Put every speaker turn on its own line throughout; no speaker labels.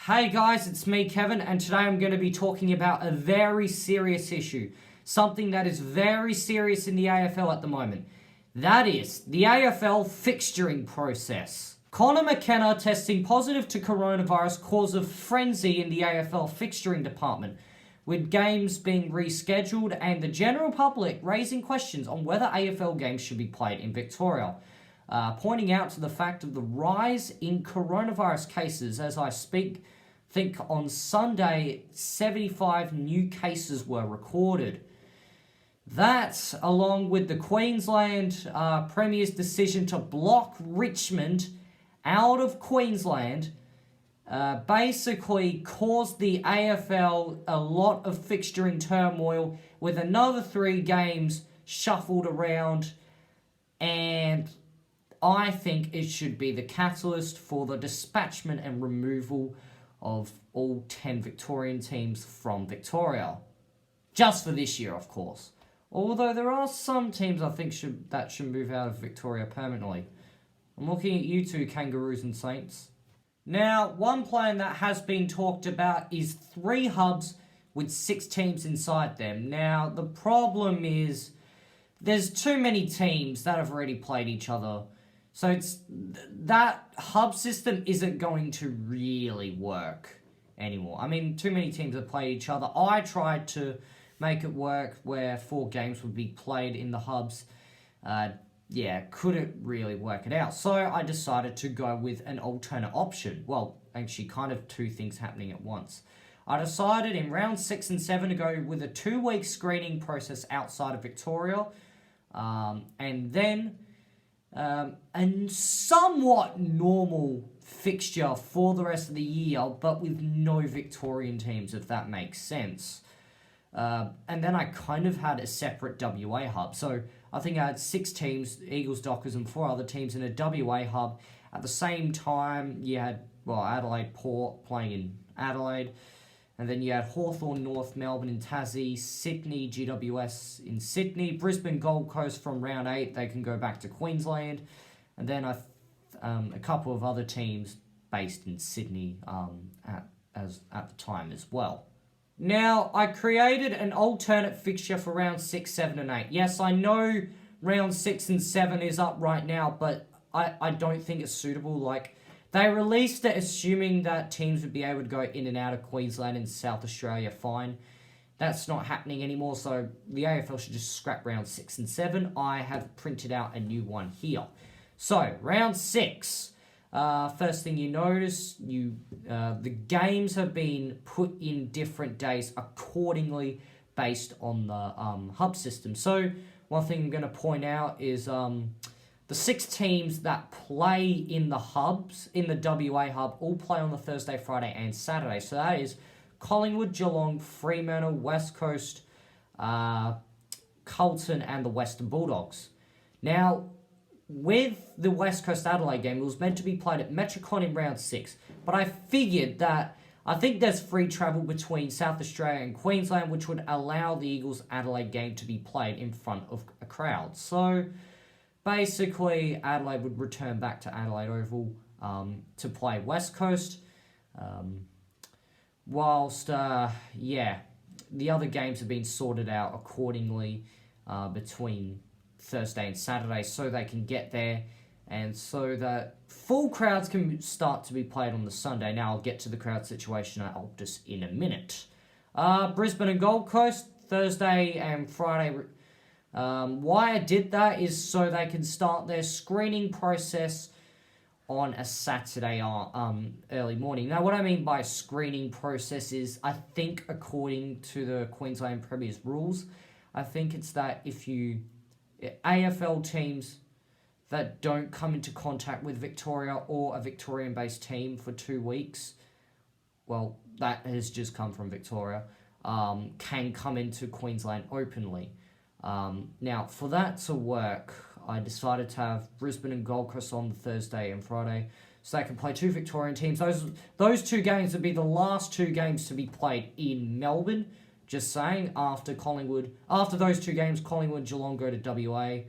Hey guys, it's me, Kevin, and today I'm going to be talking about a very serious issue. Something that is very serious in the AFL at the moment. That is the AFL fixturing process. Connor McKenna testing positive to coronavirus caused a frenzy in the AFL fixturing department, with games being rescheduled and the general public raising questions on whether AFL games should be played in Victoria. Pointing out to the fact of the rise in coronavirus cases as I speak. Think on Sunday, 75 new cases were recorded. That, along with the Queensland Premier's decision to block Richmond out of Queensland, basically caused the AFL a lot of fixturing turmoil, with another 3 games shuffled around, and I think it should be the catalyst for the dispatchment and removal of all 10 Victorian teams from Victoria. Just for this year, of course. Although there are some teams I think should move out of Victoria permanently. I'm looking at you two, Kangaroos and Saints. Now, one plan that has been talked about is 3 hubs with 6 teams inside them. Now, the problem is there's too many teams that have already played each other. So that hub system isn't going to really work anymore. I mean, too many teams have played each other. I tried to make it work where 4 games would be played in the hubs. Couldn't really work it out. So I decided to go with an alternate option. Well, actually kind of 2 things happening at once. I decided in round 6 and 7 to go with a 2-week screening process outside of Victoria. And then a somewhat normal fixture for the rest of the year, but with no Victorian teams, if that makes sense. And then I kind of had a separate WA hub. So I think I had 6 teams, Eagles, Dockers, and 4 other teams in a WA hub. At the same time, you had, Adelaide Port playing in Adelaide. And then you had Hawthorn, North Melbourne in Tassie, Sydney, GWS in Sydney, Brisbane, Gold Coast from round 8, they can go back to Queensland. And then a couple of other teams based in Sydney at the time as well. Now, I created an alternate fixture for round 6, 7 and 8. Yes, I know round 6 and 7 is up right now, but I don't think it's suitable. They released it assuming that teams would be able to go in and out of Queensland and South Australia fine. That's not happening anymore, so the AFL should just scrap round 6 and 7. I have printed out a new one here. So, round 6. First thing you notice, the games have been put in different days accordingly based on the hub system. So, one thing I'm going to point out is the 6 teams that play in the hubs, in the WA hub, all play on the Thursday, Friday, and Saturday. So that is Collingwood, Geelong, Fremantle, West Coast, Carlton, and the Western Bulldogs. Now, with the West Coast Adelaide game, it was meant to be played at Metricon in round 6. But I figured that I think there's free travel between South Australia and Queensland, which would allow the Eagles Adelaide game to be played in front of a crowd. So basically, Adelaide would return back to Adelaide Oval to play West Coast. Whilst, the other games have been sorted out accordingly between Thursday and Saturday so they can get there and so that full crowds can start to be played on the Sunday. Now, I'll get to the crowd situation at Optus in a minute. Brisbane and Gold Coast, Thursday and Friday. Why I did that is so they can start their screening process on a Saturday early morning. Now, what I mean by screening process is, I think according to the Queensland Premier's rules, I think it's that if AFL teams that don't come into contact with Victoria or a Victorian-based team for 2 weeks, well, that has just come from Victoria, can come into Queensland openly. Now, for that to work, I decided to have Brisbane and Gold Coast on Thursday and Friday, so they can play 2 Victorian teams. Those 2 games would be the last 2 games to be played in Melbourne. Just saying, after those 2 games, Collingwood and Geelong go to WA,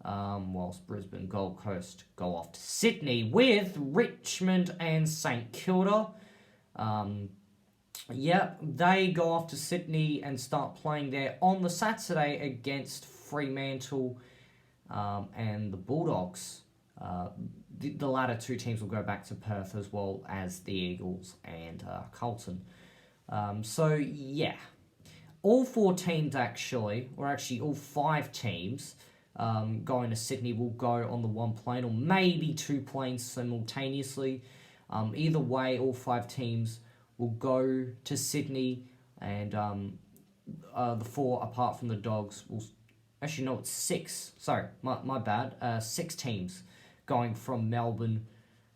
whilst Brisbane and Gold Coast go off to Sydney, with Richmond and St Kilda Yeah, they go off to Sydney and start playing there on the Saturday against Fremantle and the Bulldogs. The latter two teams will go back to Perth as well as the Eagles and Carlton. So, yeah. All four teams actually, or actually all five teams going to Sydney will go on the one plane or maybe two planes simultaneously. Either way, all five teams will go to Sydney, and the four apart from the Dogs will... Actually, no, it's six. Sorry, my bad. 6 teams going from Melbourne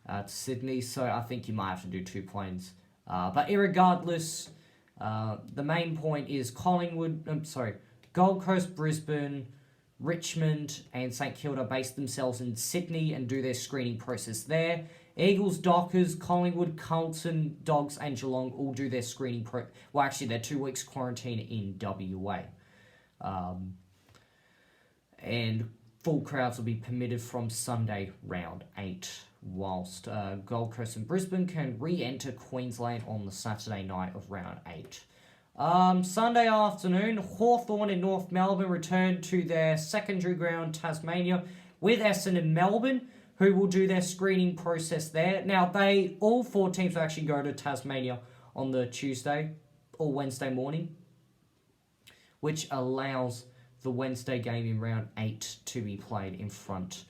to Sydney, so I think you might have to do 2 planes. But irregardless, the main point is Gold Coast, Brisbane, Richmond, and St Kilda base themselves in Sydney and do their screening process there. Eagles, Dockers, Collingwood, Carlton, Dogs, and Geelong all do their screening well, actually, their 2 weeks quarantine in WA. And full crowds will be permitted from Sunday round 8, whilst Gold Coast and Brisbane can re-enter Queensland on the Saturday night of round 8. Sunday afternoon, Hawthorn in North Melbourne return to their secondary ground, Tasmania, with Essendon Melbourne, who will do their screening process there. Now, all 4 teams will actually go to Tasmania on the Tuesday or Wednesday morning, which allows the Wednesday game in round 8 to be played in front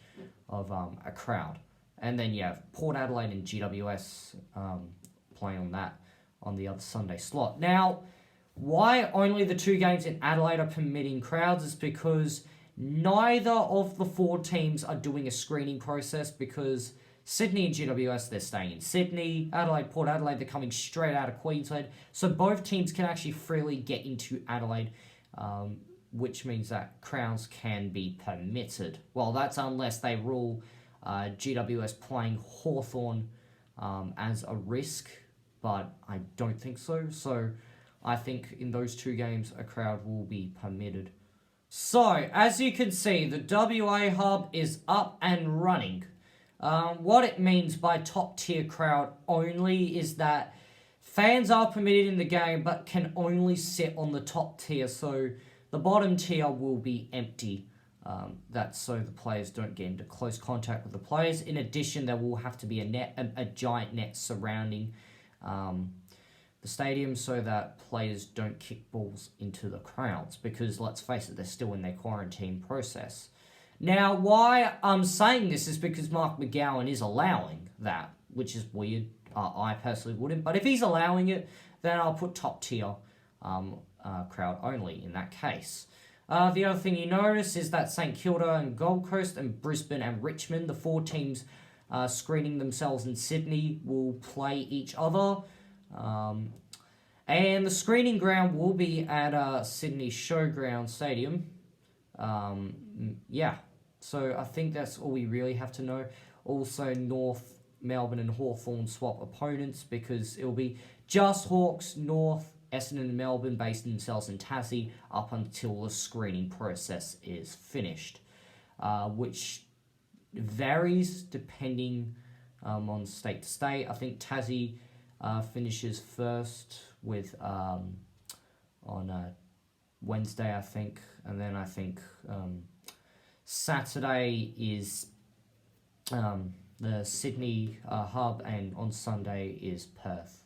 of a crowd. And then you have Port Adelaide and GWS playing on the other Sunday slot. Now, why only the 2 games in Adelaide are permitting crowds is because neither of the 4 teams are doing a screening process, because Sydney and GWS, they're staying in Sydney. Adelaide, Port Adelaide, they're coming straight out of Queensland. So both teams can actually freely get into Adelaide, which means that crowds can be permitted. Well, that's unless they rule GWS playing Hawthorn as a risk, but I don't think so. So I think in those 2 games, a crowd will be permitted. So, as you can see, the WA hub is up and running. What it means by top tier crowd only is that fans are permitted in the game but can only sit on the top tier, so the bottom tier will be empty. That's so the players don't get into close contact with the players. In addition, there will have to be a giant net surrounding the stadium so that players don't kick balls into the crowds, because let's face it, they're still in their quarantine process. Now, why I'm saying this is because Mark McGowan is allowing that, which is weird. I personally wouldn't, but if he's allowing it, then I'll put top tier crowd only in that case. The other thing you notice is that St Kilda and Gold Coast and Brisbane and Richmond, the 4 teams screening themselves in Sydney, will play each other. And the screening ground will be at Sydney Showground Stadium. Yeah, so I think that's all we really have to know. Also, North Melbourne and Hawthorn swap opponents, because it'll be just Hawks, North, Essendon and Melbourne based themselves in Tassie up until the screening process is finished, which varies depending on state to state. I think Tassie finishes first with on Wednesday, I think, and then I think Saturday is the Sydney hub, and on Sunday is Perth.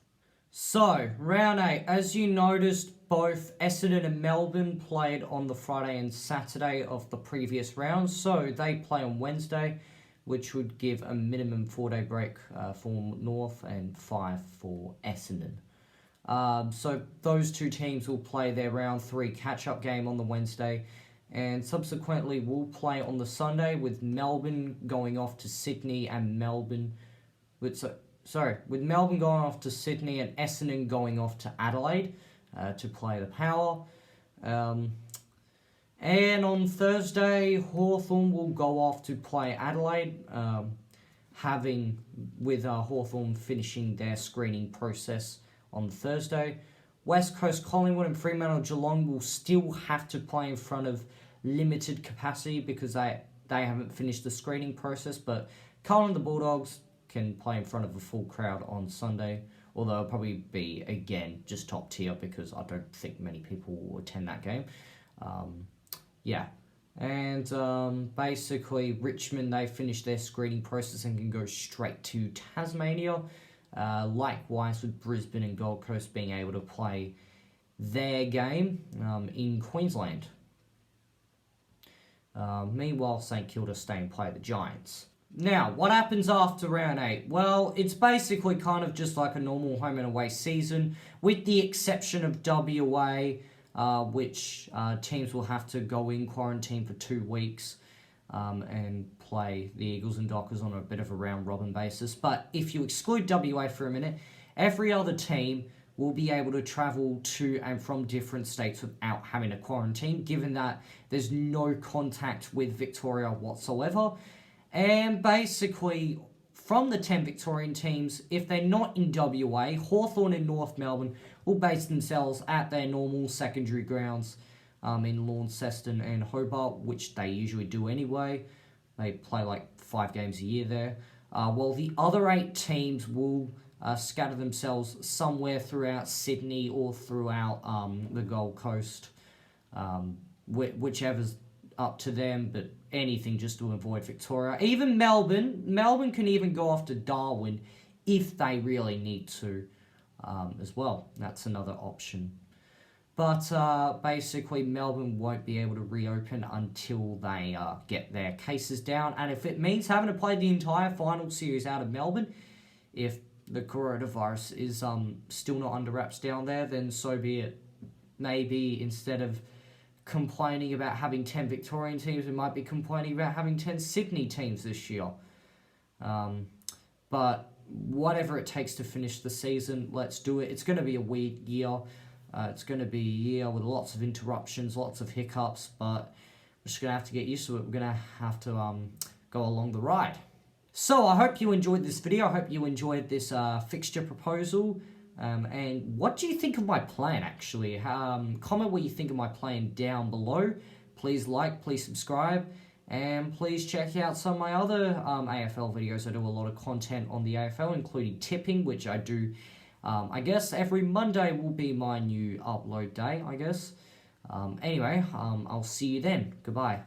So, round 8, as you noticed, both Essendon and Melbourne played on the Friday and Saturday of the previous round, so they play on Wednesday, which would give a minimum 4-day break for North and 5 for Essendon. So those 2 teams will play their round 3 catch-up game on the Wednesday, and subsequently will play on the Sunday, with Melbourne going off to Sydney and with Melbourne going off to Sydney and Essendon going off to Adelaide to play the Power. And on Thursday, Hawthorn will go off to play Adelaide, with Hawthorn finishing their screening process on Thursday. West Coast, Collingwood and Fremantle Geelong will still have to play in front of limited capacity because they haven't finished the screening process, but Carlton the Bulldogs can play in front of a full crowd on Sunday, although it'll probably be, again, just top tier because I don't think many people will attend that game. Yeah. And basically, Richmond, they finished their screening process and can go straight to Tasmania. Likewise with Brisbane and Gold Coast being able to play their game in Queensland. Meanwhile, St Kilda stay and play the Giants. Now, what happens after round 8? Well, it's basically kind of just like a normal home and away season, with the exception of WA, which teams will have to go in quarantine for 2 weeks and play the Eagles and Dockers on a bit of a round-robin basis. But if you exclude WA for a minute, every other team will be able to travel to and from different states without having a quarantine, given that there's no contact with Victoria whatsoever. And basically, from the 10 Victorian teams, if they're not in WA, Hawthorn and North Melbourne will base themselves at their normal secondary grounds in Launceston and Hobart, which they usually do anyway. They play like 5 games a year there. While the other 8 teams will scatter themselves somewhere throughout Sydney or throughout the Gold Coast, whichever's up to them, but anything just to avoid Victoria. Even Melbourne can even go off to Darwin if they really need to as well. That's another option. But basically, Melbourne won't be able to reopen until they get their cases down. And if it means having to play the entire final series out of Melbourne, if the coronavirus is still not under wraps down there, then so be it. Maybe instead of complaining about having 10 Victorian teams, we might be complaining about having 10 Sydney teams this year. But whatever it takes to finish the season, let's do it. It's going to be a weird year. It's going to be a year with lots of interruptions, lots of hiccups, but we're just going to have to get used to it. We're going to have to go along the ride. So I hope you enjoyed this video. I hope you enjoyed this fixture proposal. And what do you think of my plan, actually? Comment what you think of my plan down below. Please like, please subscribe, and please check out some of my other AFL videos. I do a lot of content on the AFL, including tipping, which I do, I guess every Monday will be my new upload day, I guess. Anyway, I'll see you then. Goodbye.